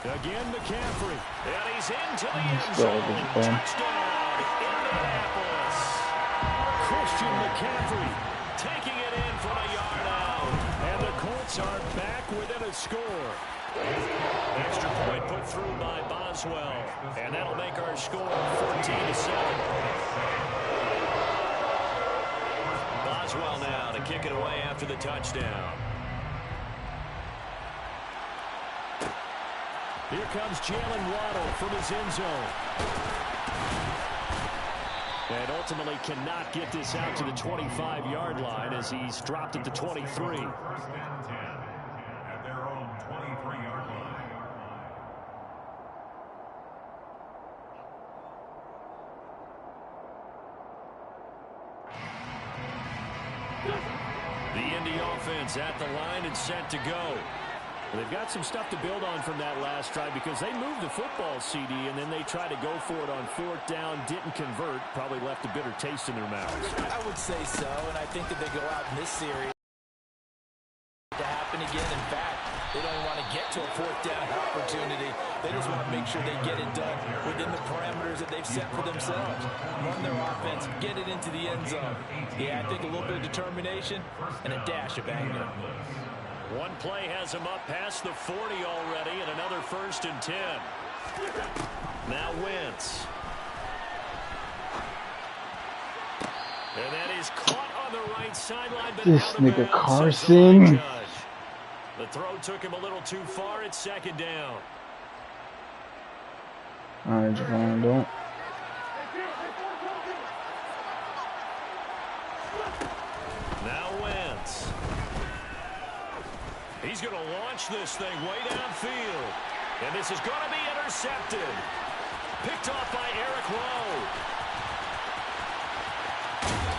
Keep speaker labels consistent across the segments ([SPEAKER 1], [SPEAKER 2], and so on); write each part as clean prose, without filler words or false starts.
[SPEAKER 1] Again, McCaffrey. And he's into the end zone. Touchdown, Indianapolis. Christian McCaffrey taking it in from a yard out. And the Colts are back within a score. Extra point put through by Boswell. And that'll make our score 14-7. Boswell now to kick it away after the touchdown. Here comes Jalen Waddle from his end zone. And ultimately cannot get this out to the 25-yard line as he's dropped at the 23. First down and 10 at their own 23-yard line. The Indy offense at the line and set to go. They've got some stuff to build on from that last drive because they moved the football, CD, and then they tried to go for it on fourth down, didn't convert, probably left a bitter taste in their mouths.
[SPEAKER 2] I would say so, and I think that they go out in this series to happen again. In fact, they don't even want to get to a fourth down opportunity. They just want to make sure they get it done within the parameters that they've set for themselves. Run their offense, get it into the end zone. Yeah, I think a little bit of determination and a dash of anger.
[SPEAKER 1] One play has him up past the 40 already, and another 1st and 10. Now Wentz. And that is caught on the right sideline.
[SPEAKER 3] This nigga Carson.
[SPEAKER 1] The throw took him a little too far. It's 2nd down.
[SPEAKER 3] All right, Javon, don't.
[SPEAKER 1] Now Wentz. He's going to launch this thing way downfield. And this is going to be intercepted. Picked off by Eric Rowe.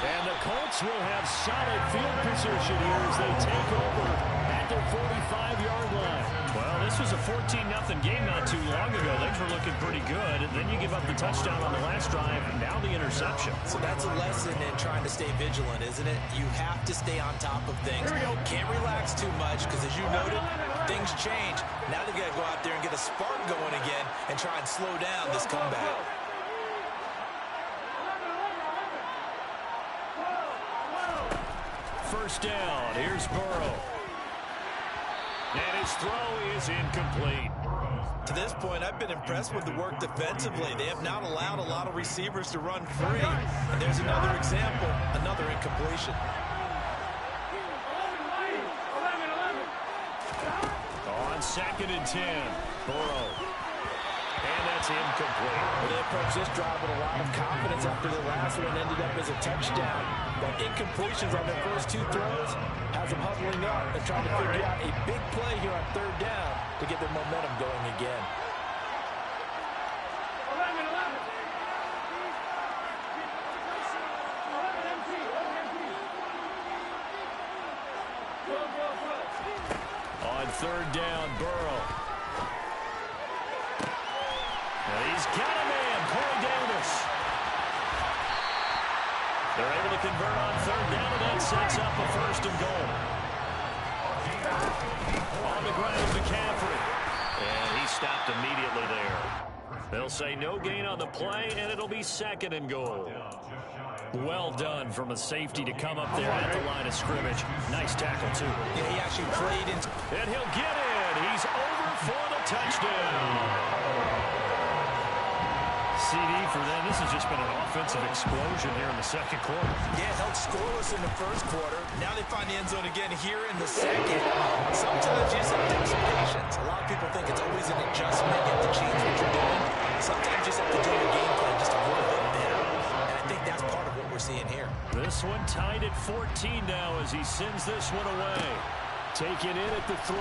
[SPEAKER 1] And the Colts will have solid field position here as they take over at their 45-yard line. Well, this was a 14-0 game not too long ago. Things were looking pretty good. And then you give up the touchdown on the last drive, and now the interception.
[SPEAKER 2] So that's a lesson in trying to stay vigilant, isn't it? You have to stay on top of things. Can't relax too much because, as you noted, things change. Now they've got to go out there and get a spark going again and try and slow down this comeback.
[SPEAKER 1] First down. Here's Burrow. And his throw is incomplete.
[SPEAKER 2] To this point, I've been impressed with the work defensively. They have not allowed a lot of receivers to run free. And there's another example, another incompletion.
[SPEAKER 1] On 2nd and 10, Burrow. And that's incomplete.
[SPEAKER 2] Well, they approached this drive with a lot of confidence after the last one ended up as a touchdown. But incompletions on their first 2 throws has them huddling up and trying to figure out a big play here on 3rd down to get their momentum going again.
[SPEAKER 1] On 3rd down, Burrow. And he's got a man, Corey Davis. They're able to convert on 3rd down, and that sets up a 1st and goal. On the ground, McCaffrey. And he stopped immediately there. They'll say no gain on the play, and it'll be 2nd and goal. Well done from a safety to come up there at the line of scrimmage. Nice tackle, too.
[SPEAKER 2] Yeah, he actually played in.
[SPEAKER 1] And he'll get in. He's over for the touchdown. CD for them. This has just been an offensive explosion here in the 2nd quarter.
[SPEAKER 2] Yeah, held scoreless in the 1st quarter. Now they find the end zone again here in the 2nd. Sometimes you just have to have some patience. A lot of people think it's always an adjustment. You have to change what you're doing. Sometimes you just have to do your game plan just a little bit better. And I think that's part of what we're seeing here.
[SPEAKER 1] This one tied at 14 now as he sends this one away. Taken in at the 3.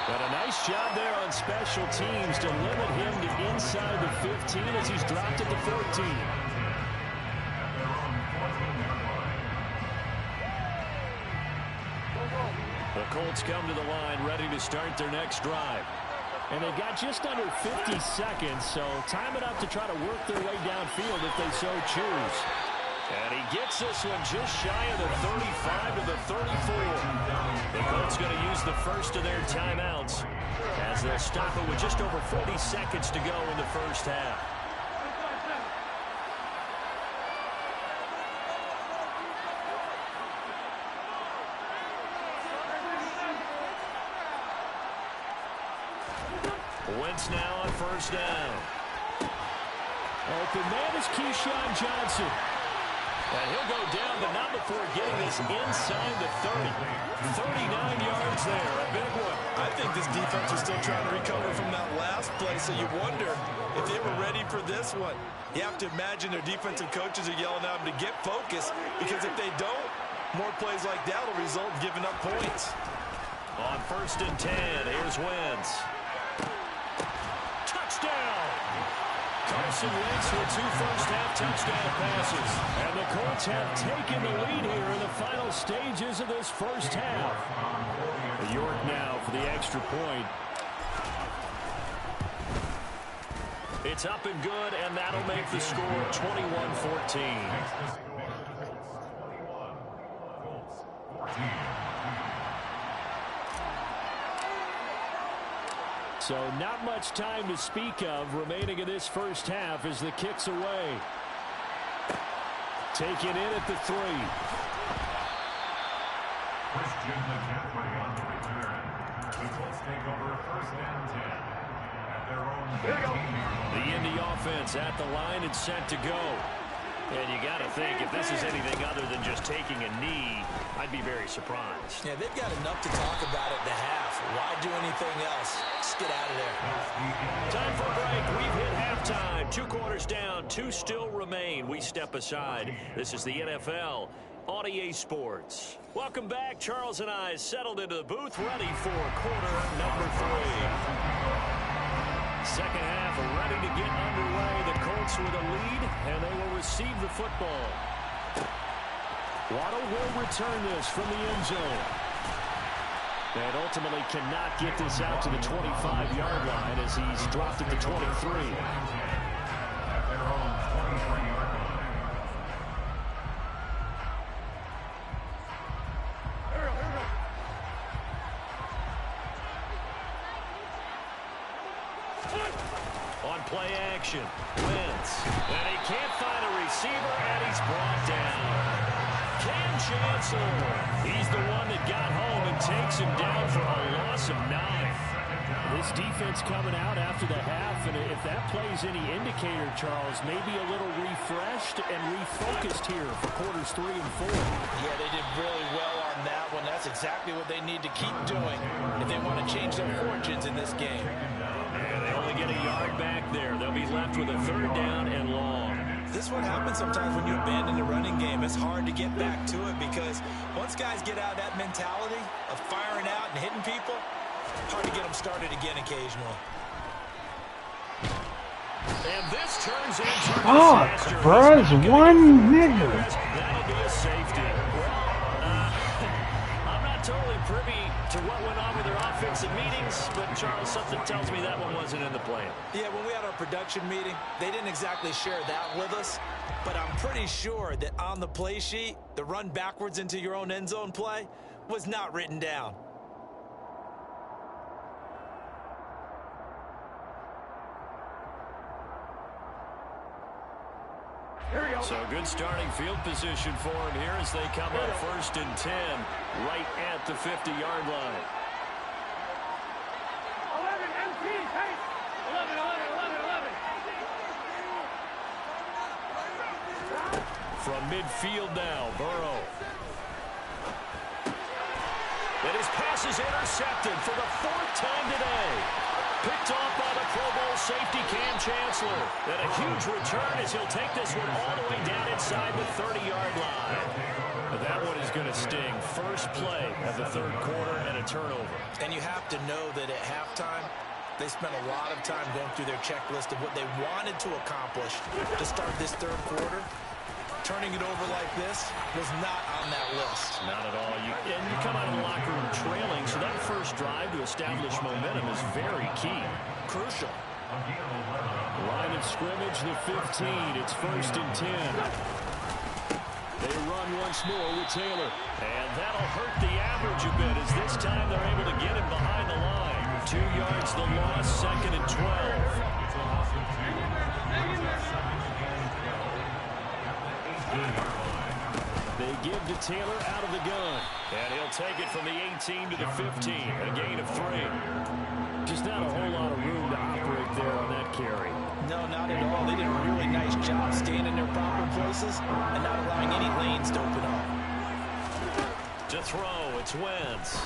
[SPEAKER 1] But a nice job there on special teams to limit him to inside the 15 as he's dropped at the 14. The Colts come to the line ready to start their next drive. And they've got just under 50 seconds, so time it up to try to work their way downfield if they so choose. And he gets this one just shy of the 35 to the 34. The Colts going to use the first of their timeouts as they'll stop it with just over 40 seconds to go in the first half. Wentz now on first down.
[SPEAKER 4] Open man is Keyshawn Johnson.
[SPEAKER 1] And he'll go down, but not before getting this inside the 30. 39 yards there, a big one.
[SPEAKER 2] I think this defense is still trying to recover from that last play, so you wonder if they were ready for this one. You have to imagine their defensive coaches are yelling at them to get focused, because if they don't, more plays like that will result in giving up points.
[SPEAKER 1] On first and 10, here's Wentz. Touchdown! Carson Wentz with 2 first-half touchdown passes.
[SPEAKER 4] And the Colts have taken the lead here in the final stages of this first half. York now for the extra point.
[SPEAKER 1] It's up and good, and that'll make the score 21-14.
[SPEAKER 4] So not much time to speak of remaining in this first half as the kick's away. Taken in at the 3.
[SPEAKER 5] Christian McCaffrey on the return. The Colts take over first and 10 at their own 15-yard line.
[SPEAKER 1] The Indy offense at the line and set to go. And you got to think, if this is anything other than just taking a knee, I'd be very surprised.
[SPEAKER 2] Yeah, they've got enough to talk about at the half. Why do anything else? Just get out of there.
[SPEAKER 1] Time for a break. We've hit halftime. 2 quarters down. 2 still remain. We step aside. This is the NFL on EA Sports. Welcome back. Charles and I settled into the booth, ready for quarter number 3. Second half ready to get underway. The Colts with a lead, and they will receive the football.
[SPEAKER 4] Waddle will return this from the end zone. And ultimately cannot get this out to the 25-yard line as he's dropped at the 23.
[SPEAKER 5] At their own 23-yard line.
[SPEAKER 1] On play action, Wentz. And he can't find a receiver, and he's brought down. Cam Chancellor. He's the one that got home and takes him down for a loss of 9.
[SPEAKER 4] This defense coming out after the half, and if that plays any indicator, Charles, maybe a little refreshed and refocused here for quarters 3 and 4.
[SPEAKER 2] Yeah, they did really well on that one. That's exactly what they need to keep doing if they want to change their fortunes in this game.
[SPEAKER 1] And they only get a yard back there. They'll be left with a 3rd down and long.
[SPEAKER 2] This is what happens sometimes when you abandon the running game. It's hard to get back to it because once guys get out of that mentality of firing out and hitting people, hard to get them started again occasionally.
[SPEAKER 1] And this turns into
[SPEAKER 3] Fuck, bruh, one nigga.
[SPEAKER 1] That'll be a safety. I'm not totally privy to what went on with their offensive meetings, but Charles, something tells me that one wasn't in the plan.
[SPEAKER 2] Yeah, when we had our production meeting, they didn't exactly share that with us, but I'm pretty sure that on the play sheet, the run backwards into your own end zone play was not written down.
[SPEAKER 1] So good starting field position for him here as they come up first and 10 right at the 50-yard line.
[SPEAKER 6] 11, MP, hey! 11, 11, 11, 11.
[SPEAKER 1] From midfield now, Burrow. And his pass is intercepted for the 4th time today. Picked off by the Pro Bowl safety Cam Chancellor. And a huge return as he'll take this one all the way down inside the 30-yard line. But that one is going to sting. First play of the 3rd quarter and a turnover.
[SPEAKER 2] And you have to know that at halftime, they spent a lot of time going through their checklist of what they wanted to accomplish to start this 3rd quarter. Turning it over like this was not on that list.
[SPEAKER 1] Not at all. And you come out of the locker room trailing, so that first drive to establish momentum is very key.
[SPEAKER 2] Crucial.
[SPEAKER 4] Line of scrimmage, the 15. It's 1st and 10. They run once more with Taylor. And that'll hurt the average a bit as this time they're able to get him behind the line. 2 yards the loss, 2nd and 12.
[SPEAKER 5] It's a loss of 2.
[SPEAKER 4] They give to Taylor out of the gun. And he'll take it from the 18 to the 15. A gain of 3. Just not a whole lot of room to operate there on that carry.
[SPEAKER 2] No, not at all. They did a really nice job staying in their proper places and not allowing any lanes to open up.
[SPEAKER 4] To throw, it's Wentz.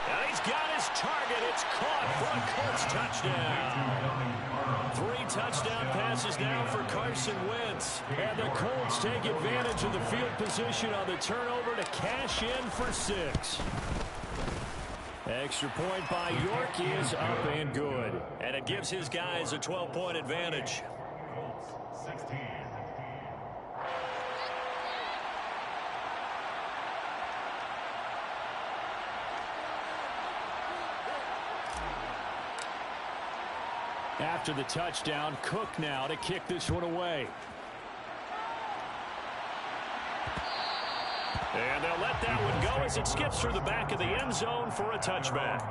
[SPEAKER 4] And he's got his target. It's caught for a Colts touchdown. 3 touchdown passes now for Carson Wentz. And the Colts take advantage of the field position on the turnover to cash in for 6. Extra point by York is up and good. And it gives his guys a 12-point advantage.
[SPEAKER 5] Colts 16.
[SPEAKER 4] After the touchdown, Cook now to kick this one away. And they'll let that one go as it skips through the back of the end zone for a touchback.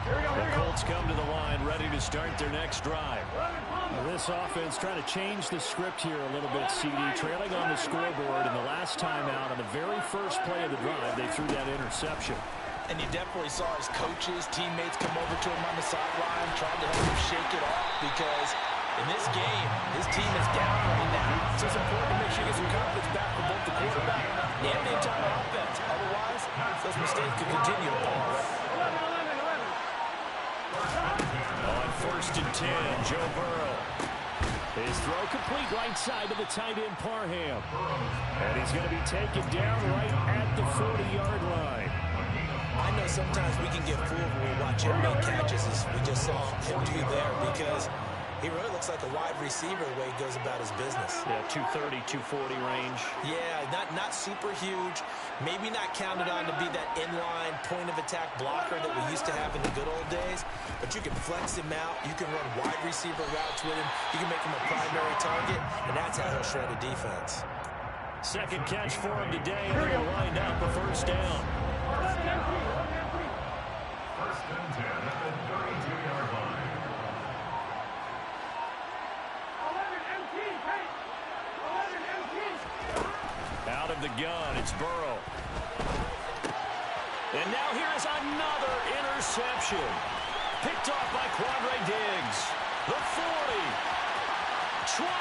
[SPEAKER 4] The Colts come to the line ready to start their next drive. This offense trying to change the script here a little bit, CD. Trailing on the scoreboard, and the last time out on the very first play of the drive, they threw that interception.
[SPEAKER 2] And you definitely saw his coaches, teammates come over to him on the sideline, trying to help him shake it off because in this game, his team is down right now. So it's important to make sure you get some confidence back for both the quarterback and the entire offense. Otherwise, those mistakes could continue to fall away.
[SPEAKER 4] On 1st and 10, Joe Burrow. His throw complete right side to the tight end Parham. And he's going to be taken down right at the 40-yard line.
[SPEAKER 2] I know sometimes we can get fooled when we watch him make catches as we just saw him do there because he really looks like a wide receiver the way he goes about his business.
[SPEAKER 4] Yeah, 230, 240 range.
[SPEAKER 2] Yeah, not super huge. Maybe not counted on to be that inline point-of-attack blocker that we used to have in the good old days. But you can flex him out. You can run wide receiver routes with him. You can make him a primary target, and that's how he'll shred a defense.
[SPEAKER 4] Second catch for him today, and he'll wind up a first down.
[SPEAKER 5] 1st and 10 at the 32-yard line.
[SPEAKER 4] Out of the gun, it's Burrow. And now here is another interception. Picked off by Quandre Diggs. The 40, 20,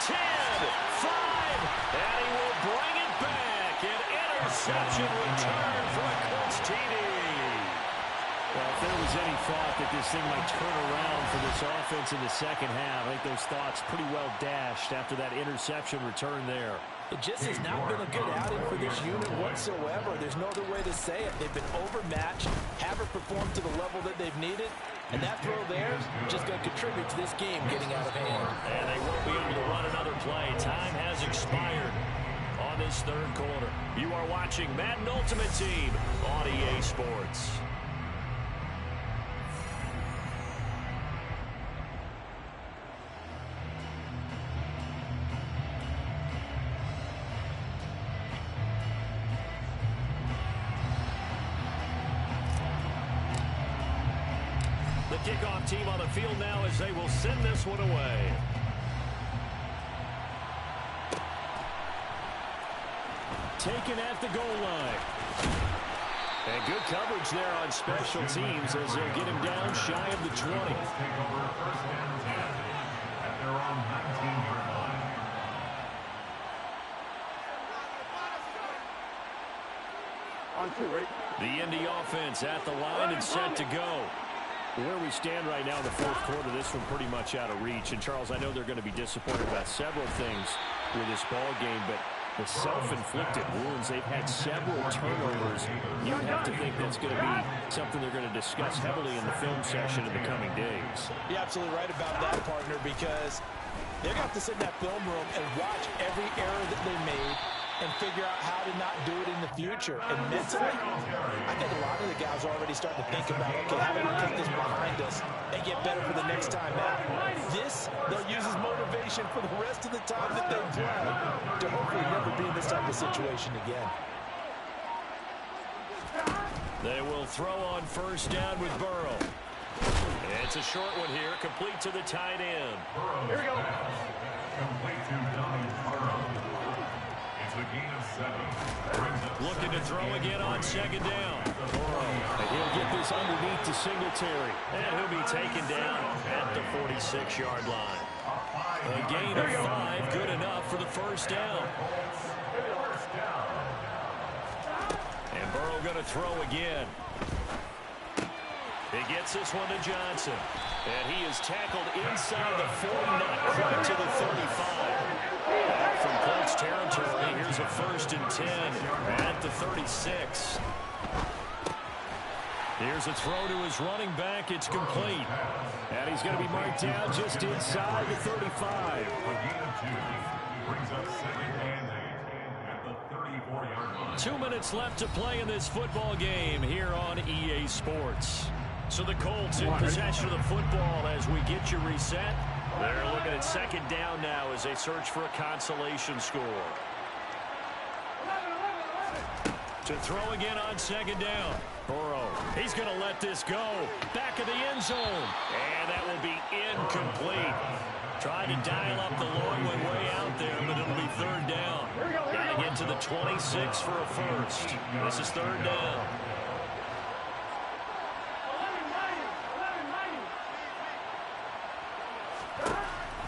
[SPEAKER 4] 10, 5, and he will bring it back. An interception return for a Colts TD. Well, if there was any thought that this thing might turn around for this offense in the second half, I think those thoughts pretty well dashed after that interception return there.
[SPEAKER 2] It just has not been a good outing for this unit whatsoever. There's no other way to say it. They've been overmatched, haven't performed to the level that they've needed, and that throw there is just going to contribute to this game getting out of hand.
[SPEAKER 4] And they won't be able to run another play. Time has expired on this third quarter. You are watching Madden Ultimate Team on EA Sports. The kickoff team on the field now as they will send this one away. Taken at the goal line. And good coverage there on special teams as they'll get him down shy of the 20.
[SPEAKER 5] Take over 1st and 10 at their own 19-yard line.
[SPEAKER 4] The Indy offense at the line and set to go. Where we stand right now in the fourth quarter, this one pretty much out of reach. And, Charles, I know they're going to be disappointed about several things with this ball game, but the self-inflicted wounds, they've had several turnovers. You have to think that's going to be something they're going to discuss heavily in the film session in the coming days.
[SPEAKER 2] You're absolutely right about that, partner, because they're going to have to sit in that film room and watch every error that they made and figure out how to not do it in the future. And mentally, I think a lot of the guys are already starting to think about, okay, how do we put this behind us and get better for the next time out? This, they'll use as motivation for the rest of the time that they play to hopefully never be in this type of situation again.
[SPEAKER 1] They will throw on first down with Burrow. It's a short one here, complete to the tight end.
[SPEAKER 5] Here we go. Complete to Donnie Burrow. It's a gain of 7.
[SPEAKER 1] Looking to throw again on second down.
[SPEAKER 4] And he'll get this underneath to Singletary.
[SPEAKER 1] And he'll be taken down at the 46-yard line. A gain of 5, good enough for the first down. And Burrow going to throw again. He gets this one to Johnson. And he is tackled inside the 40, not quite to the 35. From Colts territory, here's a 1st and 10 at the 36. Here's a throw to his running back. It's complete.
[SPEAKER 4] And he's going to be marked down just inside the 35.
[SPEAKER 5] A gain of 2 brings up 2nd and 8 at the 34-yard line.
[SPEAKER 1] 2 minutes left to play in this football game here on EA Sports. So the Colts in possession of the football as we get you reset. They're looking at second down now as they search for a consolation score. To throw again on second down. Burrow, he's going to let this go. Back of the end zone. And that will be incomplete. Trying to dial up the long one way out there, but it'll be third down. Got to get to the 26 for a first. This is third down.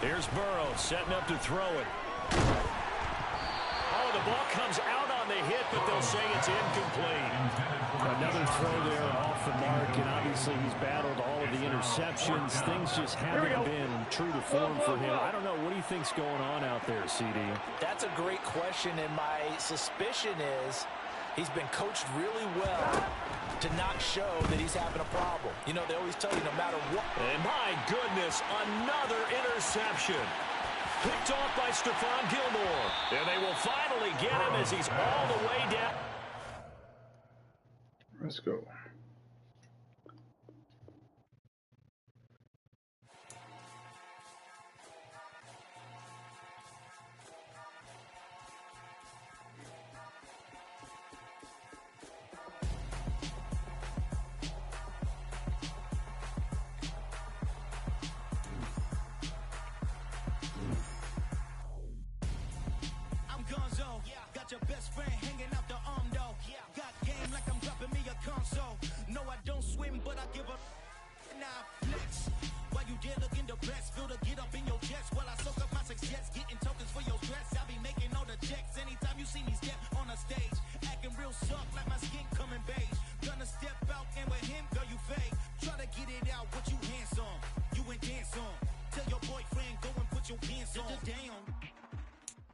[SPEAKER 1] Here's Burrow setting up to throw it. Oh, the ball comes out on the hit, but they'll say it's incomplete.
[SPEAKER 4] Another throw there off the mark, and obviously he's battled all of the interceptions. Things just haven't been true to form for him. I don't know. What do you think's going on out there, CD?
[SPEAKER 2] That's a great question, and my suspicion is he's been coached really well to not show that he's having a problem. You know, they always tell you no matter what.
[SPEAKER 1] And my goodness, another interception. Picked off by Stephon Gilmore. And they will finally get him as he's all the way down.
[SPEAKER 3] Let's go.
[SPEAKER 7] Your best friend hanging out the arm though. Got game like I'm dropping me a console. No, I don't swim, but I give a nah flex. While you dare look in the breast, feel to get up in your chest. While I soak up my success, getting tokens for your stress. I be making all the checks anytime you see me step on a stage. Acting real soft like my skin coming beige. Gonna step out and with him, girl, you fake. Try to get it out, what you handsome. You ain't dance on. Tell your boyfriend, go and put your pants on. Down.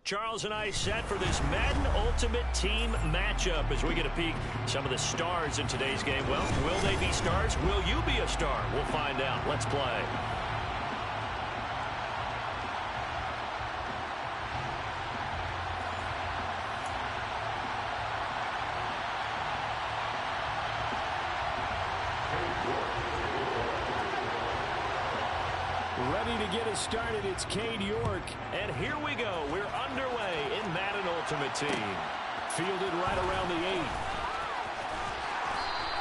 [SPEAKER 1] Charles and I set for this Madden Ultimate Team matchup as we get a peek some of the stars in today's game. Well, will they be stars? Will you be a star? We'll find out. Let's play.
[SPEAKER 4] Ready to get us started, it's Cade York.
[SPEAKER 1] And here we go. We're underway in Madden Ultimate Team.
[SPEAKER 4] Fielded right around the 8.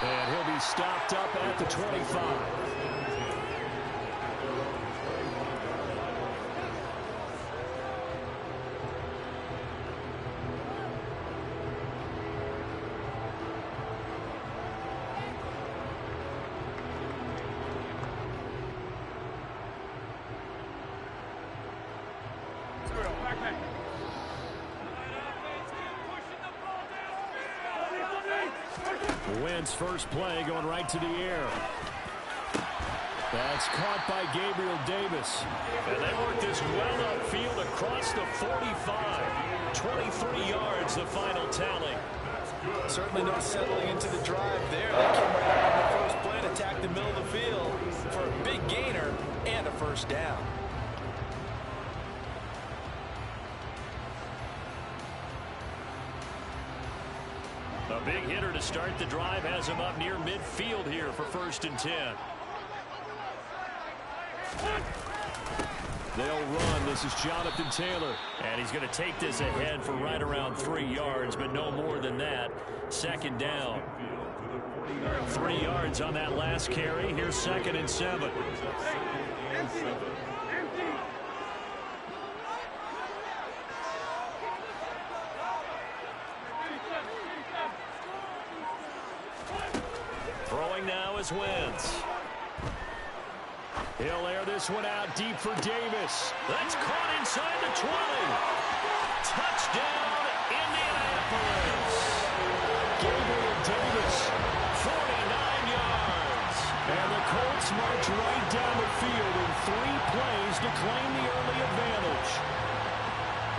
[SPEAKER 4] And he'll be stopped up at the 25. Wentz first play going right to the air. That's caught by Gabriel Davis.
[SPEAKER 1] And they work this well upfield across the 45. 23 yards, the final tally.
[SPEAKER 2] Certainly no settling into the drive there. They came right out on the first play and attacked the middle of the field for a big gainer and a first down.
[SPEAKER 1] A big hitter to start the drive has him up near midfield here for 1st and 10. They'll run. This is Jonathan Taylor. And he's going to take this ahead for right around 3 yards, but no more than that. 2nd down. 3 yards on that last carry. Here's 2nd and 7. Throwing now is Wentz. He'll air this one out deep for Davis. That's caught inside the 20. Touchdown, Indianapolis. Gabriel Davis, 49 yards. And the Colts march right down the field in 3 plays to claim the early advantage.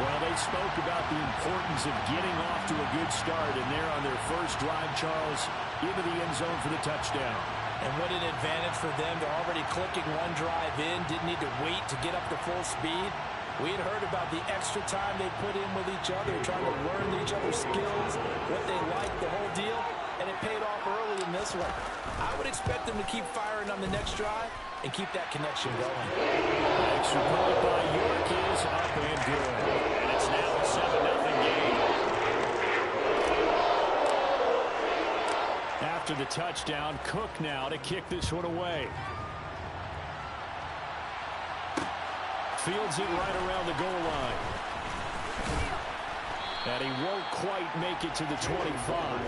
[SPEAKER 1] Well, they spoke about the importance of getting off to a good start, and they're on their first drive, Charles, into the end zone for the touchdown.
[SPEAKER 2] And what an advantage for them. They're already clicking 1 drive in, didn't need to wait to get up to full speed. We had heard about the extra time they put in with each other, trying to learn each other's skills, what they like, the whole deal, and it paid off early in this one. I would expect them to keep firing on the next drive and keep that connection going.
[SPEAKER 1] Extra point by York is up and good. And it's now a 7-0 game. After the touchdown, Cook now to kick this one away. Fields it right around the goal line. And he won't quite make it to the 25.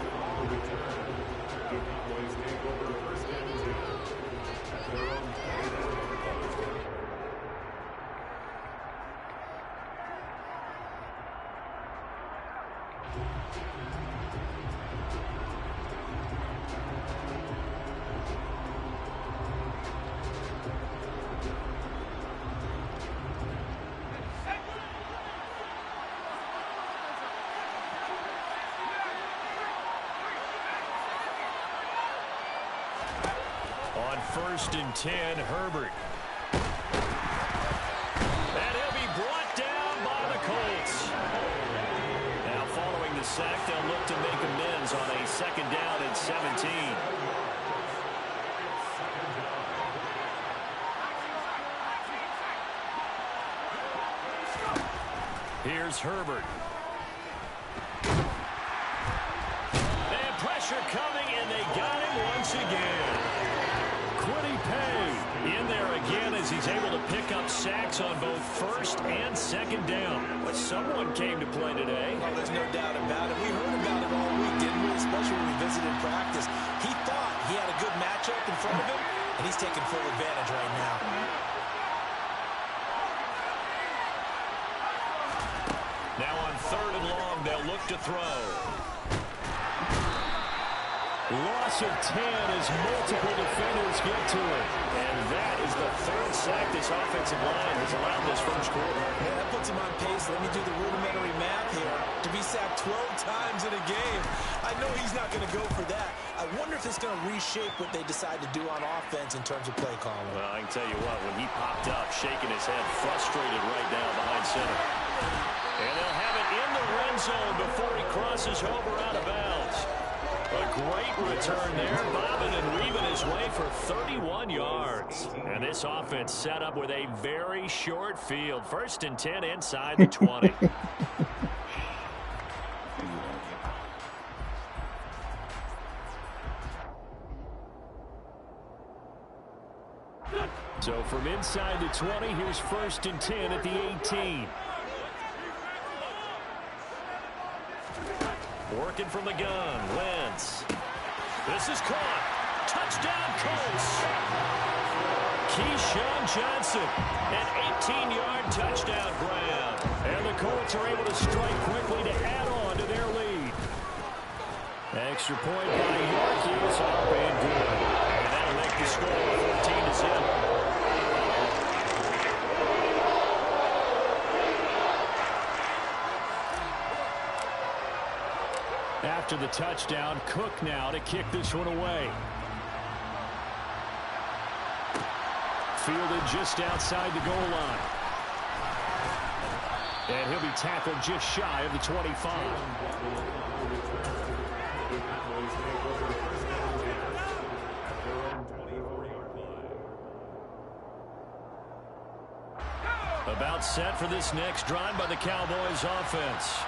[SPEAKER 1] On 1st and 10, Herbert. And he'll be brought down by the Colts. Now following the sack, they'll look to make amends on a 2nd down and 17. Here's Herbert. And pressure coming, and they got him once again. Quiddy Pay in there again as he's able to pick up sacks on both 1st and 2nd down. But someone came to play today.
[SPEAKER 2] Oh, there's no doubt about it. We heard about it all week, didn't we? Especially when we visited practice. He thought he had a good matchup in front of him, and he's taking full advantage right now.
[SPEAKER 1] Now on 3rd and long, they'll look to throw. Loss of 10 as multiple defenders get to it. And that is the 3rd sack this offensive line has allowed this first quarter.
[SPEAKER 2] Yeah, that puts him on pace. Let me do the rudimentary math here. To be sacked 12 times in a game, I know he's not going to go for that. I wonder if it's going to reshape what they decide to do on offense in terms of play calling.
[SPEAKER 1] Well, I can tell you what, when he popped up, shaking his head, frustrated right now behind center. And they'll have it in the red zone before he crosses over out of bounds. A great return there, bobbing and weaving his way for 31 yards. And this offense set up with a very short field. 1st and 10 inside the 20. So from inside the 20, here's 1st and 10 at the 18. Working from the gun, Wentz. This is caught. Touchdown, Colts. Keyshawn Johnson, an 18-yard touchdown grab. And the Colts are able to strike quickly to add on to their lead. Extra point by York is up and good. And that'll make the score 14-0. After the touchdown, Cook now to kick this one away. Fielded just outside the goal line. And he'll be tackled just shy of the 25. About set for this next drive by the Cowboys offense.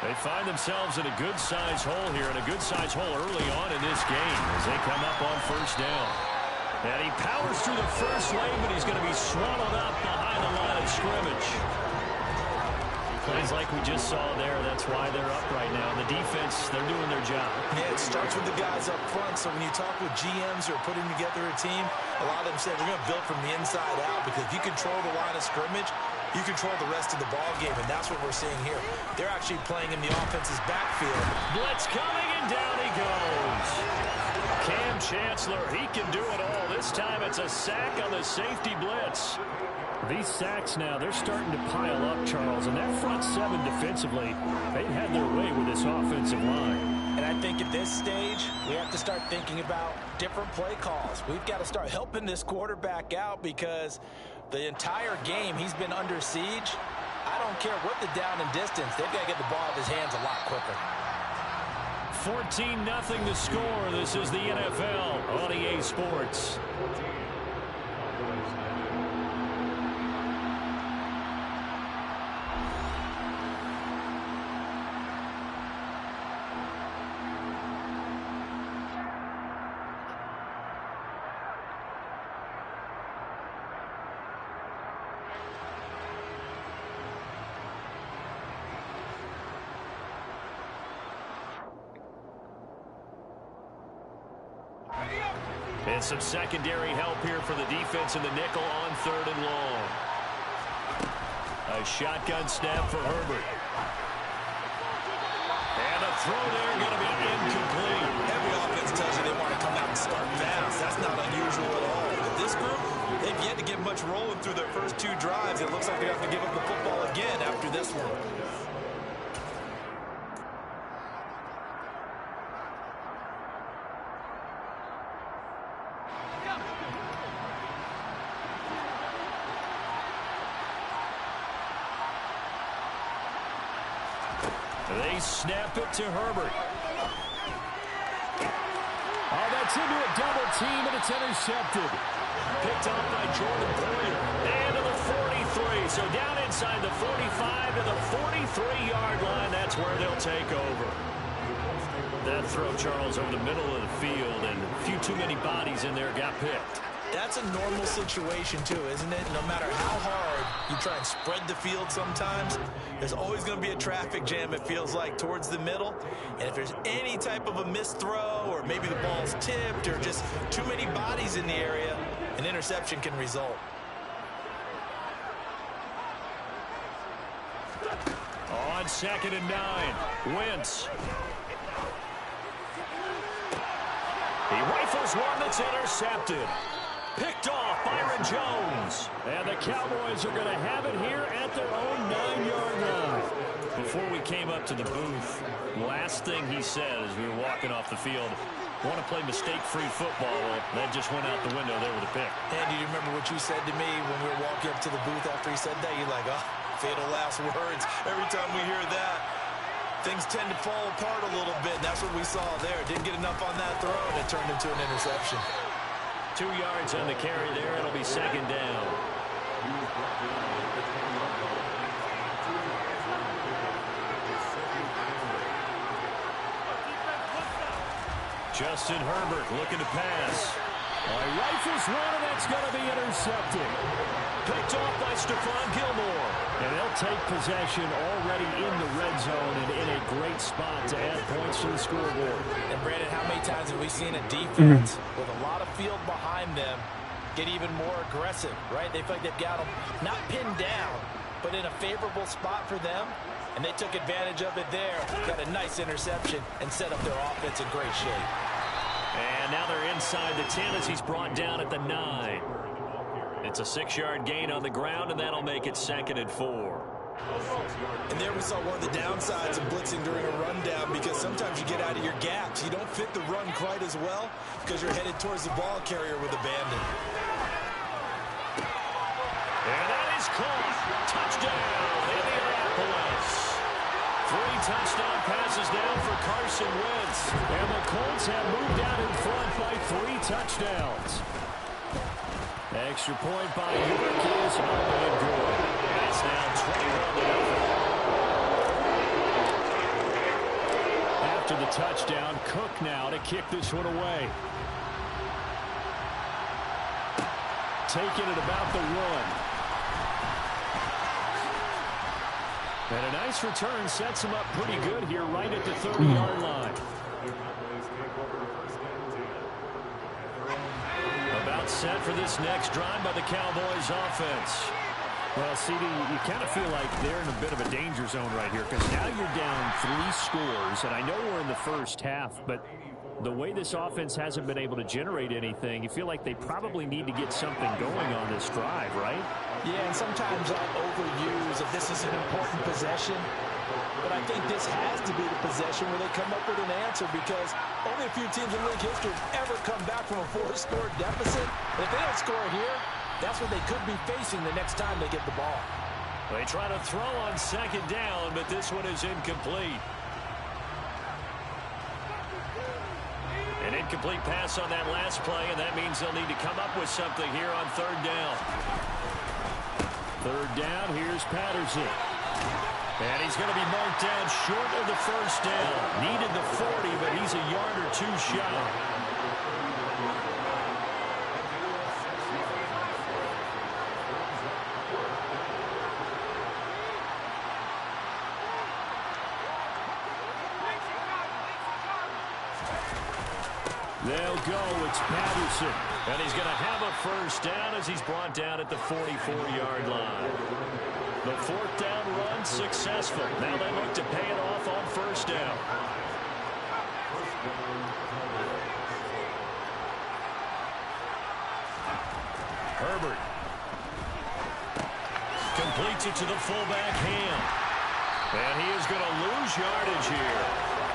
[SPEAKER 1] They find themselves in a good-sized hole here, and a good-sized hole early on in this game as they come up on first down. And he powers through the first lane, but he's going to be swallowed up behind the line of scrimmage. Plays like we just saw there. That's why they're up right now. The defense, they're doing their job.
[SPEAKER 2] Yeah, it starts with the guys up front. So when you talk with GMs who are putting together a team, a lot of them say we're going to build from the inside out, because if you control the line of scrimmage, you control the rest of the ball game, and that's what we're seeing here. They're actually playing in the offense's backfield.
[SPEAKER 1] Blitz coming, and down he goes. Cam Chancellor, he can do it all. This time it's a sack on the safety blitz. These sacks now, they're starting to pile up, Charles, and that front seven defensively, they've had their way with this offensive line.
[SPEAKER 2] And I think at this stage, we have to start thinking about different play calls. We've got to start helping this quarterback out, because the entire game he's been under siege. I don't care what the down and distance, they've got to get the ball out of his hands a lot quicker.
[SPEAKER 1] 14-0 the score. This is the NFL on EA Sports. And some secondary help here for the defense in the nickel on 3rd and long. A shotgun snap for Herbert. And a throw there going to be incomplete.
[SPEAKER 2] Every offense tells you they want to come out and start fast. That's not unusual at all. But this group, they've yet to get much rolling through their first 2 drives. It looks like they have to give up the football again after this one.
[SPEAKER 1] They snap it to Herbert. Oh, that's into a double team, and it's intercepted. Picked off by Jordan Poyer. And to the 43. So down inside the 45 to the 43-yard line. That's where they'll take over. That throw, Charles, over the middle of the field, and a few too many bodies in there got picked.
[SPEAKER 2] That's a normal situation, too, isn't it? No matter how hard you try and spread the field sometimes, there's always going to be a traffic jam, it feels like, towards the middle. And if there's any type of a missed throw, or maybe the ball's tipped, or just too many bodies in the area, an interception can result.
[SPEAKER 1] On 2nd and 9, Wentz. He rifles one that's intercepted. Picked off Byron Jones. And the Cowboys are going to have it here at their own 9-yard line. Before we came up to the booth, last thing he said as we were walking off the field, want to play mistake-free football. Well, that just went out the window there with a pick.
[SPEAKER 2] And do you remember what you said to me when we were walking up to the booth after he said that? You're like, oh, fatal last words. Every time we hear that, things tend to fall apart a little bit. And that's what we saw there. Didn't get enough on that throw, and it turned into an interception.
[SPEAKER 1] 2 yards on the carry there. It'll be 2nd down. Justin Herbert looking to pass. Rifles one, and that's going to be intercepted. Picked off by Stephon Gilmore. And they'll take possession already in the red zone and in a great spot to add points to the scoreboard.
[SPEAKER 2] And Brandon, how many times have we seen a defense with a lot of field behind them get even more aggressive, right? They feel like they've got them not pinned down, but in a favorable spot for them. And they took advantage of it there. Got a nice interception and set up their offense in great shape.
[SPEAKER 1] And now they're inside the 10 as he's brought down at the 9. It's a 6-yard gain on the ground, and that'll make it 2nd and 4.
[SPEAKER 2] And there we saw one of the downsides of blitzing during a rundown, because sometimes you get out of your gaps. You don't fit the run quite as well because you're headed towards the ball carrier with abandon.
[SPEAKER 1] And that is caught. Touchdown, Indianapolis. 3 touchdown passes down for Carson Wentz. And the Colts have moved out in front by 3 touchdowns. Extra point by York is up and good. And it's now 21-0. After the touchdown, Cook now to kick this one away. Taking it about the 1. And a nice return sets him up pretty good here right at the 30-yard line. About set for this next drive by the Cowboys offense. Well, CD, you kind of feel like they're in a bit of a danger zone right here because now you're down 3 scores, and I know we're in the first half, but the way this offense hasn't been able to generate anything, you feel like they probably need to get something going on this drive, right?
[SPEAKER 2] Yeah, and sometimes I'll overuse that this is an important possession, but I think this has to be the possession where they come up with an answer because only a few teams in league history have ever come back from a 4-score deficit. If they don't score here, that's what they could be facing the next time they get the ball.
[SPEAKER 1] They try to throw on second down, but this one is incomplete. An incomplete pass on that last play, and that means they'll need to come up with something here on third down. Third down, here's Patterson. And he's going to be marked down short of the first down. Needed the 40, but he's a yard or 2 shy. They'll go. It's Patterson. And he's going to have a first down as he's brought down at the 44-yard line. The fourth down run successful. Now they look to pay it off on first down. Herbert. Completes it to the fullback Ham. And he is going to lose yardage here.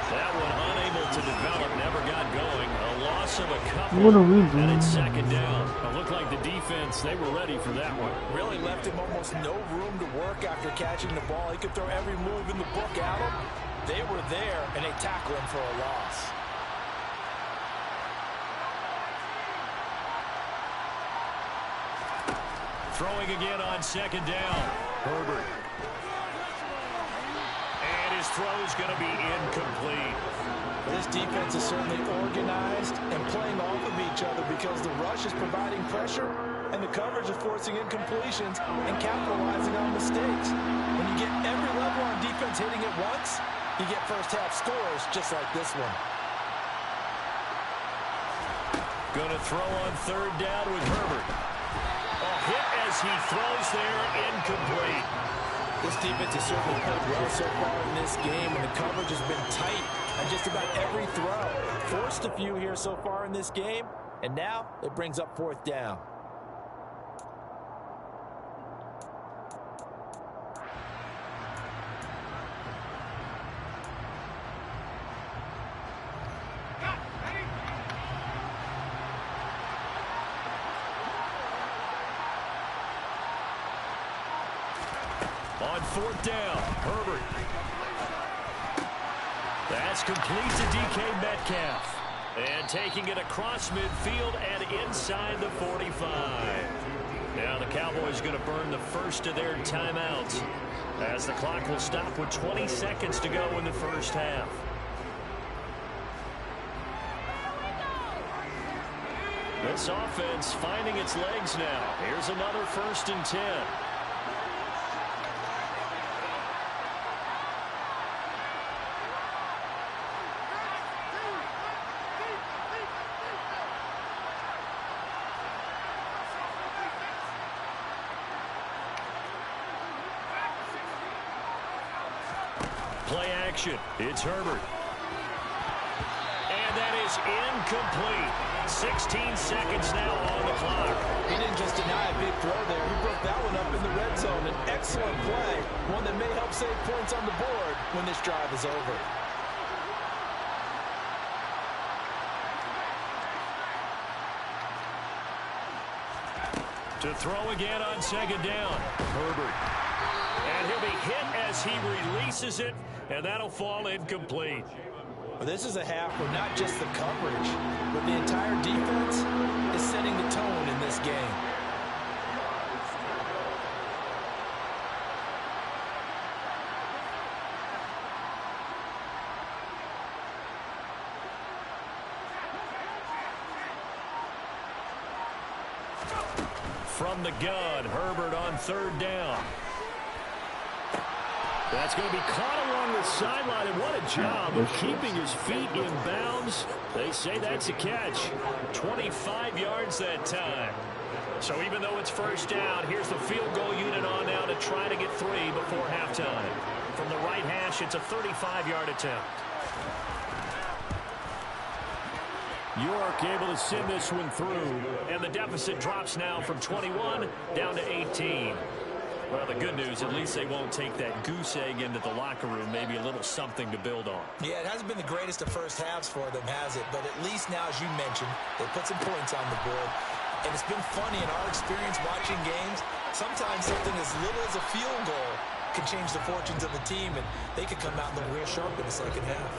[SPEAKER 1] That one unable to develop, never got going. A loss of a couple.
[SPEAKER 3] What are we doing?
[SPEAKER 1] And it's second down. It looked like the defense, they were ready for that one.
[SPEAKER 2] Really left him almost no room to work after catching the ball. He could throw every move in the book at him. They were there, and they tackled him for a loss.
[SPEAKER 1] Throwing again on second down. Herbert. His throw is going to be incomplete.
[SPEAKER 2] This defense is certainly organized and playing off of each other because the rush is providing pressure and the coverage is forcing incompletions and capitalizing on mistakes. When you get every level on defense hitting it once, you get first half scores just like this one.
[SPEAKER 1] Going to throw on third down with Herbert. A hit as he throws there, incomplete.
[SPEAKER 2] This defense has certainly played well so far in this game, and the coverage has been tight on just about every throw. Forced a few here so far in this game, and now it brings up fourth down.
[SPEAKER 1] On fourth down, Herbert. That's complete to DK Metcalf. And taking it across midfield and inside the 45. Now the Cowboys going to burn the first of their timeouts as the clock will stop with 20 seconds to go in the first half. This offense finding its legs now. Here's another 1st and 10. Play action. It's Herbert. And that is incomplete. 16 seconds now on the clock.
[SPEAKER 2] He didn't just deny a big throw there. He broke that one up in the red zone. An excellent play. One that may help save points on the board when this drive is over.
[SPEAKER 1] To throw again on second down. Herbert. And he'll be hit as he releases it, and that'll fall incomplete.
[SPEAKER 2] Well, this is a half where not just the coverage, but the entire defense is setting the tone in this game.
[SPEAKER 1] from the gun. Herbert on third down. That's going to be caught along the sideline, and what a job of keeping his feet in bounds. They say that's a catch. 25 yards that time. So even though it's first down, here's the field goal unit on now to try to get 3 before halftime. From the right hash, it's a 35-yard attempt. York able to send this one through, and the deficit drops now from 21 down to 18. Well, the good news, at least they won't take that goose egg into the locker room. Maybe a little something to build on.
[SPEAKER 2] Yeah, it hasn't been the greatest of first halves for them, has it? But at least now, as you mentioned, they put some points on the board. And it's been funny in our experience watching games. Sometimes something as little as a field goal can change the fortunes of a team, and they could come out and look real sharp in the second half.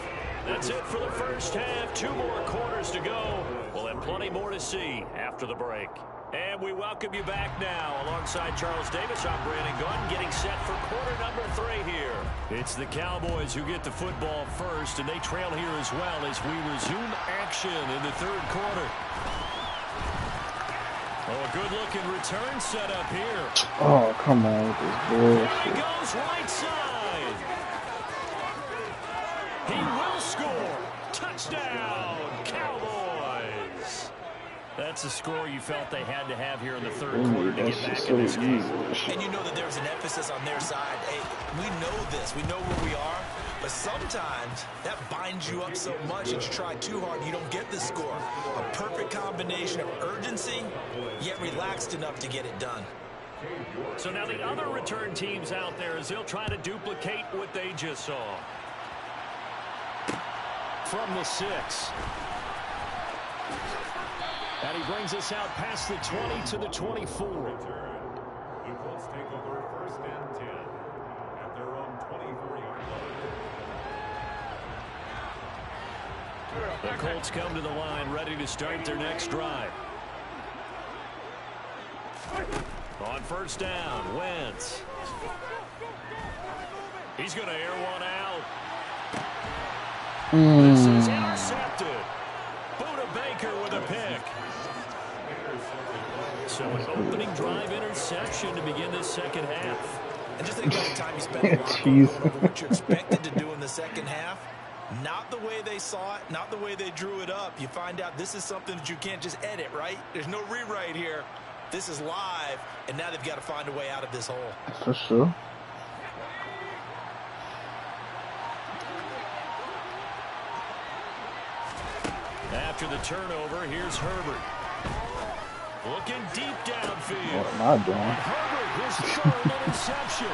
[SPEAKER 1] That's it for the first half. 2 more quarters to go. We'll have plenty more to see after the break. And we welcome you back now. Alongside Charles Davis, I'm Brandon Gunn, getting set for quarter number 3 here. It's the Cowboys who get the football first, and they trail here as well as we resume action in the third quarter. Oh, a good-looking return set up here.
[SPEAKER 3] Oh, come on with this bullshit.
[SPEAKER 1] There he goes right side. He will score. Touchdown, Cowboys. That's a score you felt they had to have here in the third quarter to get back in this game.
[SPEAKER 2] And you know that there's an emphasis on their side. Hey, we know this. We know where we are. But sometimes that binds you up so much that you try too hard and you don't get the score. A perfect combination of urgency, yet relaxed enough to get it done.
[SPEAKER 1] So now the other return teams out there as they'll try to duplicate what they just saw. From the 6. And he brings us out past the 20 to the 24.
[SPEAKER 5] The Colts take over first and 10 at their own 24-yard line.
[SPEAKER 1] The Colts come to the line ready to start their next drive. On first down, Wentz. He's going to air one out. This is intercepted. Buda Baker with a pick. So an opening drive interception to begin this second half.
[SPEAKER 2] And just think about the time you spent in the locker room, what you expected to do in the second half. Not the way they saw it, not the way they drew it up. You find out this is something that you can't just edit, right? There's no rewrite here. This is live, and now they've got to find a way out of this hole.
[SPEAKER 3] For sure.
[SPEAKER 1] After the turnover, here's Herbert. Looking deep downfield.
[SPEAKER 3] What am I doing?
[SPEAKER 1] Herbert, his third interception.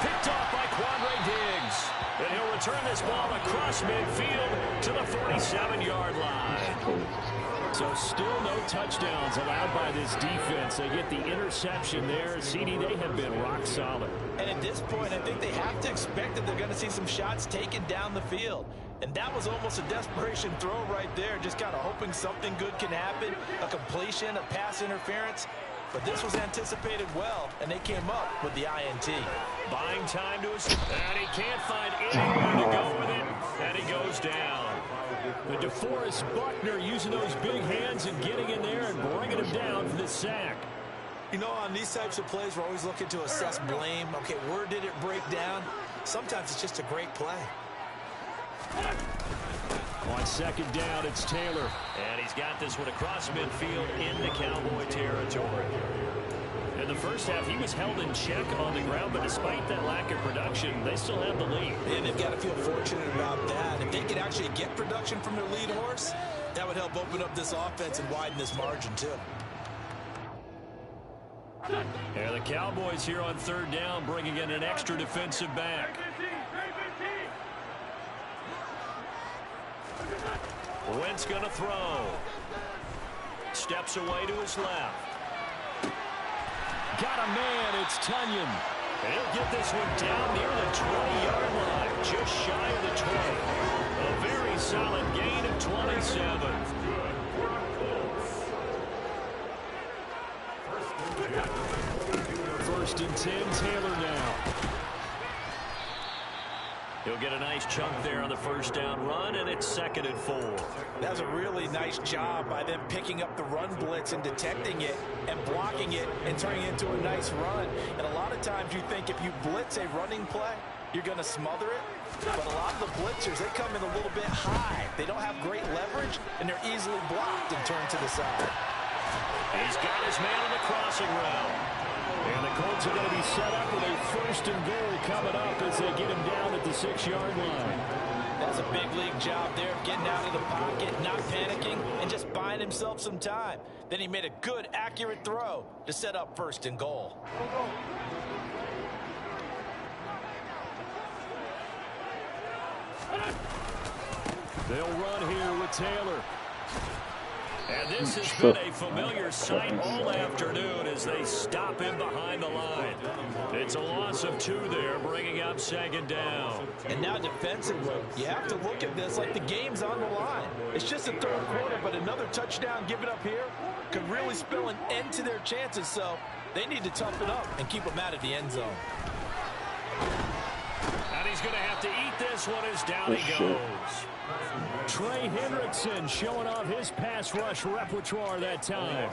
[SPEAKER 1] Picked off by Quandre Diggs. And he'll return this ball across midfield to the 47-yard line. So still no touchdowns allowed by this defense. They get the interception there. CD, they have been rock solid.
[SPEAKER 2] And at this point, I think they have to expect that they're going to see some shots taken down the field. And that was almost a desperation throw right there, just kind of hoping something good can happen, a completion, a pass interference. But this was anticipated well, and they came up with the INT.
[SPEAKER 1] Buying time to us, and he can't find anywhere to go with it, and he goes down. The DeForest Buckner using those big hands and getting in there and bringing him down for the sack.
[SPEAKER 2] You know, on these types of plays, we're always looking to assess blame. Okay, where did it break down? Sometimes it's just a great play.
[SPEAKER 1] On second down, it's Taylor. And he's got this one across midfield into Cowboy territory. In the first half, he was held in check on the ground, but despite that lack of production, they still have the lead.
[SPEAKER 2] And they've got to feel fortunate about that. If they could actually get production from their lead horse, that would help open up this offense and widen this margin, too.
[SPEAKER 1] And the Cowboys here on third down, bringing in an extra defensive back. Wentz going to throw. Steps away to his left. Got a man, it's Tunyon. And he'll get this one down near the 20-yard line, just shy of the 20. A very solid gain of 27. First and 10, Taylor now. He'll He'll get a nice chunk there on the first down run, and it's 2nd and 4.
[SPEAKER 2] That was a really nice job by them picking up the run blitz and detecting it and blocking it and turning it into a nice run. And a lot of times you think if you blitz a running play, you're going to smother it. But a lot of the blitzers, they come in a little bit high. They don't have great leverage, and they're easily blocked and turned to the side.
[SPEAKER 1] He's got his man on the crossing route.
[SPEAKER 4] And the Colts are going to be set up with a 1st and goal coming up as they get him down at the 6-yard line.
[SPEAKER 2] That's a big league job there, getting out of the pocket, not panicking, and just buying himself some time. Then he made a good, accurate throw to set up 1st and goal.
[SPEAKER 4] They'll run here with Taylor.
[SPEAKER 1] And this has been a familiar sight all afternoon as they stop him behind the line. It's a loss of 2 there, bringing up 2nd down.
[SPEAKER 2] And now defensively, you have to look at this like the game's on the line. It's just a 3rd quarter, but another touchdown given up here could really spell an end to their chances. So they need to toughen up and keep them out of the end zone.
[SPEAKER 1] And he's going to have to eat this one as down he goes.
[SPEAKER 4] Trey Hendrickson showing off his pass rush repertoire that time.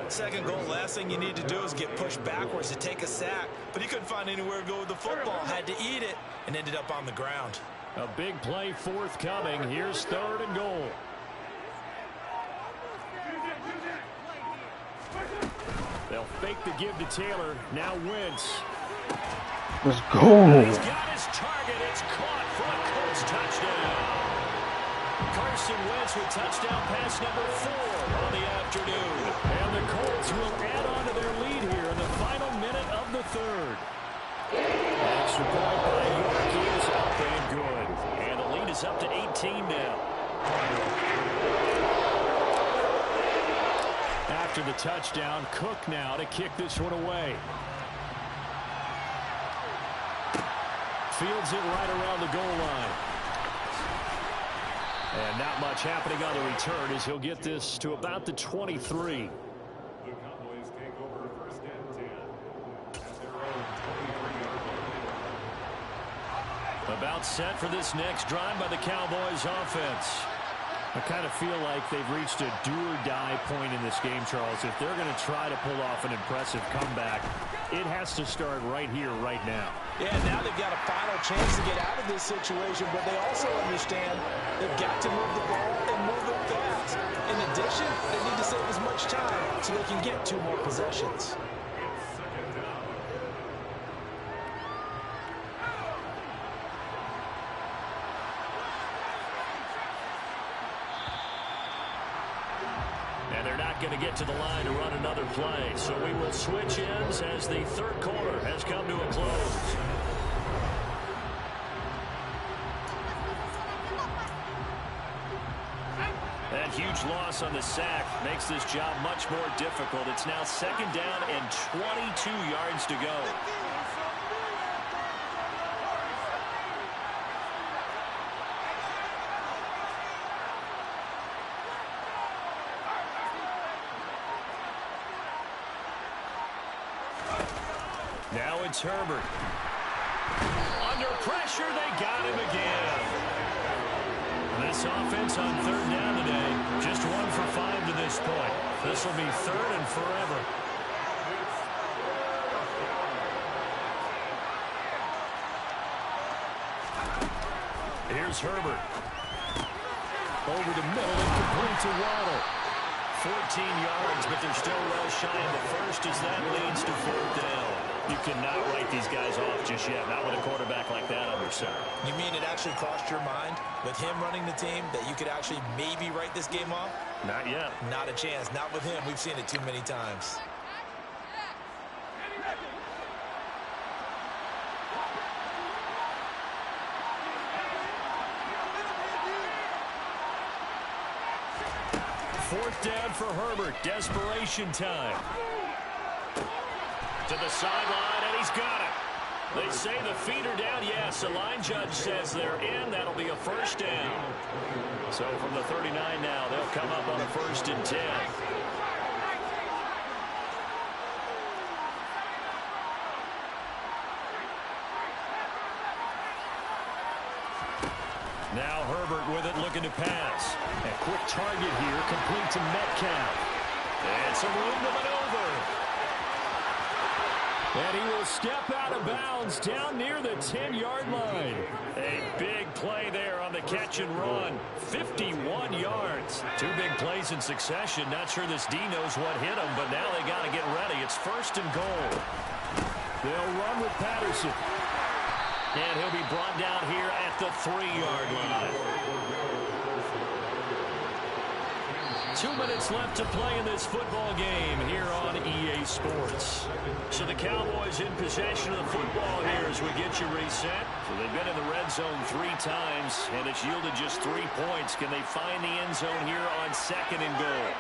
[SPEAKER 2] 2nd goal, last thing you need to do is get pushed backwards to take a sack. But he couldn't find anywhere to go with the football. Had to eat it and ended up on the ground.
[SPEAKER 4] A big play forthcoming. Here's 3rd and goal. They'll fake the give to Taylor. Now Wentz.
[SPEAKER 3] Let's go.
[SPEAKER 1] He's got his target. It's caught for a Colts touchdown. Carson Wentz with touchdown pass number 4 on the afternoon.
[SPEAKER 4] And the Colts will add on to their lead here in the final minute of the 3rd. Extra point by York is up and good.
[SPEAKER 1] And the lead is up to 18 now.
[SPEAKER 4] After the touchdown, Cook now to kick this one away. Fields it right around the goal line. And not much happening on the return as he'll get this to about the 23.
[SPEAKER 5] The Cowboys take over 1st and 10 at their own 23-yard line.
[SPEAKER 4] About set for this next drive by the Cowboys offense. I kind of feel like they've reached a do-or-die point in this game, Charles. If they're going to try to pull off an impressive comeback, it has to start right here, right now.
[SPEAKER 2] Yeah, now they've got a final chance to get out of this situation, but they also understand they've got to move the ball and move it fast. In addition, they need to save as much time so they can get 2 more possessions.
[SPEAKER 1] And they're not going to get to the line to run another play. So we will switch ends as the 3rd quarter has come to a close. That huge loss on the sack makes this job much more difficult. It's now 2nd down and 22 yards to go. Now it's Herbert. Under pressure, they got him again. This offense on 3rd down today, just 1 for 5 to this point. This will be 3rd and forever. Here's Herbert.
[SPEAKER 4] Over the middle and complete to Waddle.
[SPEAKER 1] 14 yards, but they're still well shy of the 1st as that leads to 4th down. You cannot write these guys off just yet, not with a quarterback like that under center.
[SPEAKER 2] You mean it actually crossed your mind with him running the team that you could actually maybe write this game off?
[SPEAKER 1] Not yet.
[SPEAKER 2] Not a chance. Not with him. We've seen it too many times.
[SPEAKER 4] Fourth down for Herbert. Desperation time.
[SPEAKER 1] To the sideline, and he's got it. They say the feet are down. Yes, the line judge says they're in. That'll be a 1st down. So from the 39 now, they'll come up on a 1st and 10. Herbert with it, looking to pass. A quick target here, complete to Metcalf. And some room to maneuver. And he will step out of bounds down near the 10-yard line. A big play there on the catch and run. 51 yards. Two big plays in succession. Not sure this D knows what hit him, but now they got to get ready. It's 1st and goal. They'll run with Patterson. And he'll be brought down here at the 3-yard line. 2 minutes left to play in this football game here on EA Sports. So the Cowboys in possession of the football here as we get you reset. So they've been in the red zone 3 times, and it's yielded just 3 points. Can they find the end zone here on 2nd and goal?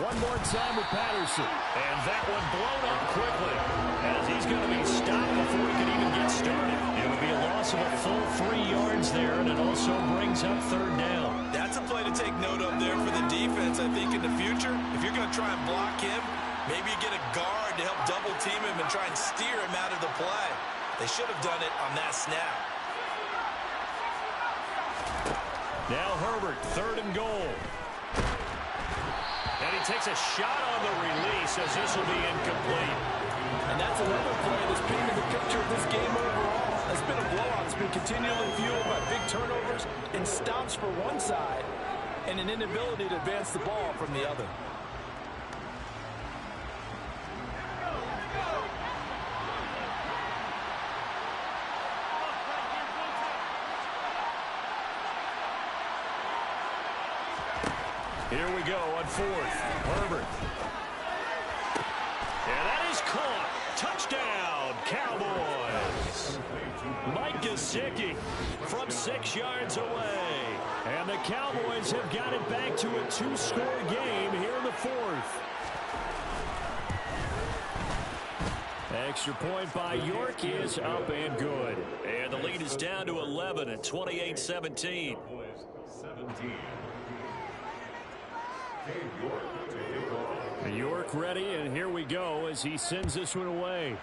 [SPEAKER 1] One more time with Patterson. And that one blown up quickly as he's going to be stopped before he can even get started. It would be a loss of a full 3 yards there, and it also brings up 3rd down.
[SPEAKER 2] That's a play to take note of there for the defense, I think, in the future. If you're going to try and block him, maybe you get a guard to help double team him and try and steer him out of the play. They should have done it on that snap.
[SPEAKER 1] Now Herbert, 3rd and goal. And he takes a shot on the release as this will be incomplete.
[SPEAKER 2] And that's another play that's painted the picture of this game overall. It's been a blowout. It's been continually fueled by big turnovers and stops for one side and an inability to advance the ball from the other.
[SPEAKER 1] Here we go on 4th. Herbert. And that is caught. Touchdown, Cowboys. Mike Gesicki from 6 yards away. And the Cowboys have got it back to a 2-score game here in the 4th. Extra point by York is up and good. And the lead is down to 11 at 28-17. York ready, and here we go as he sends this one away.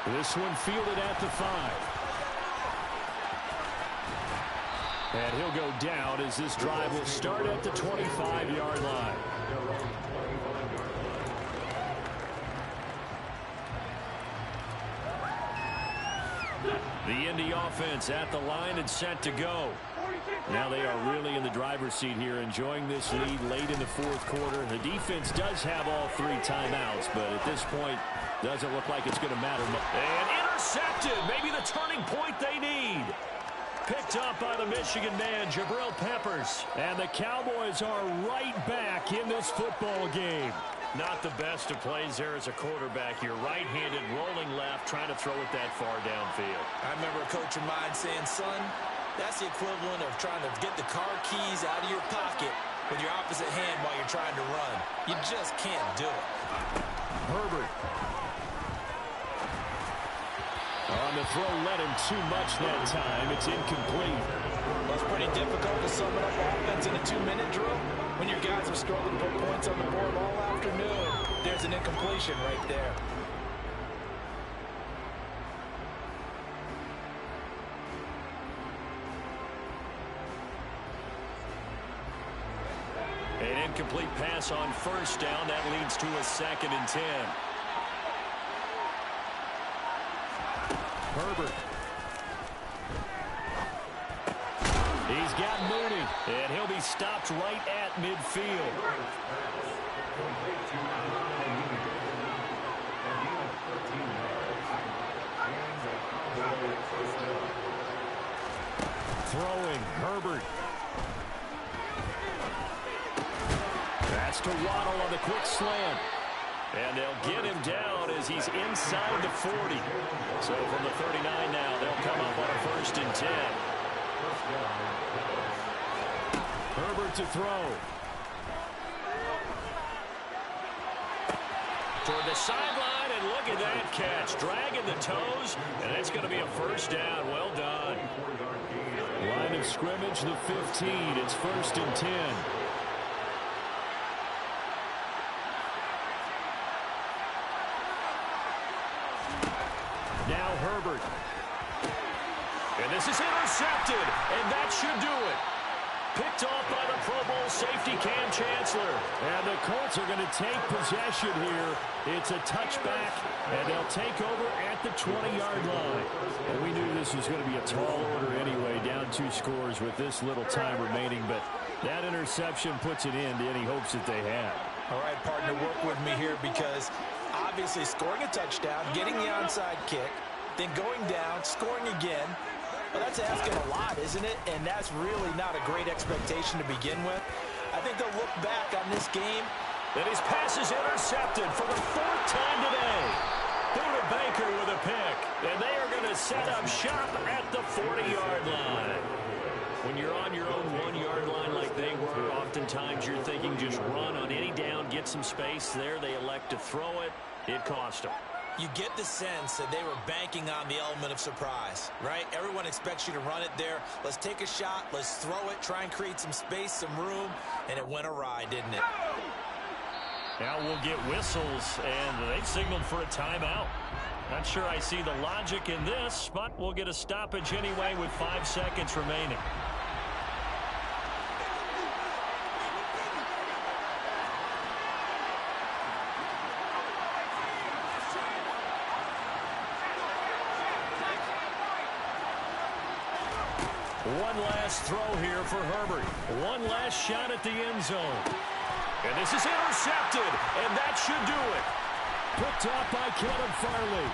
[SPEAKER 1] This one fielded at the 5. And he'll go down as this drive will start at the 25-yard line. The Indy offense at the line and set to go. Now they are really in the driver's seat here, enjoying this lead late in the 4th quarter. The defense does have all 3 timeouts, but at this point, doesn't look like it's going to matter much. And intercepted, maybe the turning point they need. Picked up by the Michigan man, Jabril Peppers. And the Cowboys are right back in this football game. Not the best of plays there as a quarterback. You're right-handed, rolling left, trying to throw it that far downfield.
[SPEAKER 2] I remember a coach of mine saying, son, that's the equivalent of trying to get the car keys out of your pocket with your opposite hand while you're trying to run. You just can't do it.
[SPEAKER 1] Herbert. On the throw, let him too much that time. It's incomplete.
[SPEAKER 2] Well, it's pretty difficult to sum it up offense in a 2-minute drill. When your guys have struggled to put points on the board all afternoon, there's an incompletion right there.
[SPEAKER 1] An incomplete pass on 1st down. That leads to a 2nd and 10. Herbert. He's got Mooney, and he'll be stopped right at midfield. Throwing, Herbert. That's to Waddle on the quick slant. And they'll get him down as he's inside the 40. So from the 39 now, they'll come up on a 1st and 10. Herbert to throw. Toward the sideline, and look at that catch. Dragging the toes, and it's going to be a 1st down. Well done. Line of scrimmage, the 15. It's 1st and 10. Herbert. And this is intercepted, and that should do it. Picked off by the Pro Bowl safety Cam Chancellor. And the Colts are going to take possession here. It's a touchback, and they'll take over at the 20-yard line. And we knew this was going to be a tall order anyway, down 2 scores with this little time remaining. But that interception puts an end to any hopes that they had.
[SPEAKER 2] All right, partner, work with me here because obviously scoring a touchdown, getting the onside kick, then going down, scoring again. Well, that's asking a lot, isn't it? And that's really not a great expectation to begin with. I think they'll look back on this game.
[SPEAKER 1] And his pass is intercepted for the 4th time today. Buda Baker with a pick. And they are going to set up shop at the 40-yard line. When you're on your own 1-yard line like they were, oftentimes you're thinking just run on any down, get some space there. They elect to throw it. It cost them.
[SPEAKER 2] You get the sense that they were banking on the element of surprise, right? Everyone expects you to run it there. Let's take a shot. Let's throw it. Try and create some space, some room. And it went awry, didn't it?
[SPEAKER 1] Now we'll get whistles, and they've signaled for a timeout. Not sure I see the logic in this, but we'll get a stoppage anyway with 5 seconds remaining. One last throw here for Herbert. One last shot at the end zone. And this is intercepted, and that should do it. Picked off by Caleb Farley.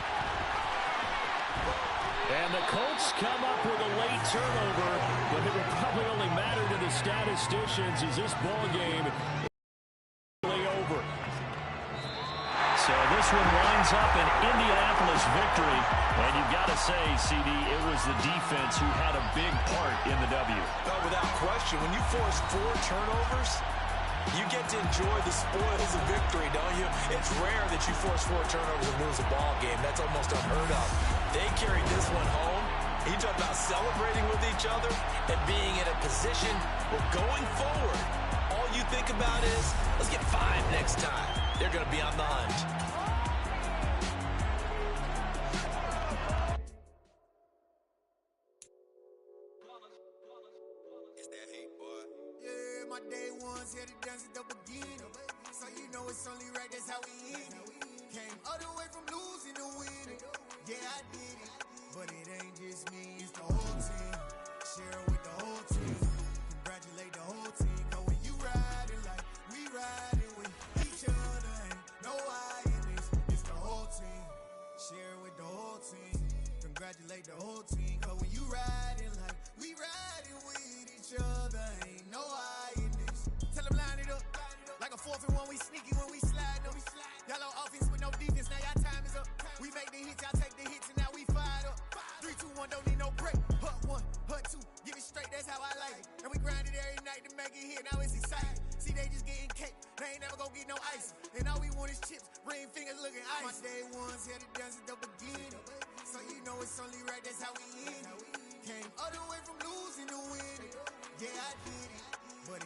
[SPEAKER 1] And the Colts come up with a late turnover, but it will probably only matter to the statisticians as this ball game is over. So this one winds up an Indianapolis victory. And you've got to say, CD, it was the defense who had a big part in the W.
[SPEAKER 2] Oh, without question. When you force 4 turnovers, you get to enjoy the spoils of victory, don't you? It's rare that you force 4 turnovers and lose a ball game. That's almost unheard of. They carried this one home. You talk about celebrating with each other and being in a position where going forward, all you think about is, let's get 5 next time. They're going to be on the hunt.
[SPEAKER 7] My day ones here to dance at the beginning. So you know it's only right, that's how we end it. Came all the way from losing to winning. Yeah, I did it. But it ain't just me, it's the whole team. Share it with the whole team. Congratulate the whole team. Cause when you riding like we riding with each other, ain't no I in this. It's the whole team. Share it with the whole team. Congratulate the whole team. Cause when you riding like we riding with each other, ain't no I in this. Tell them line it up. Like a 4th and 1, we sneaky when we slide them. Y'all on offense with no defense, now y'all time is up. We make the hits, y'all take the hits, and now we fired up. 3, 2, 1, don't need no break. Hut 1, hut 2, give it straight, that's how I like it. And we grind it every night to make it hit, now it's exciting. See, they just getting cake, they ain't never gonna get no ice. And all we want is chips, ring fingers looking ice. My day ones here to dance at the beginning. So you know it's only right, that's how we end it. Came all the way from losing to winning. Yeah, I did it.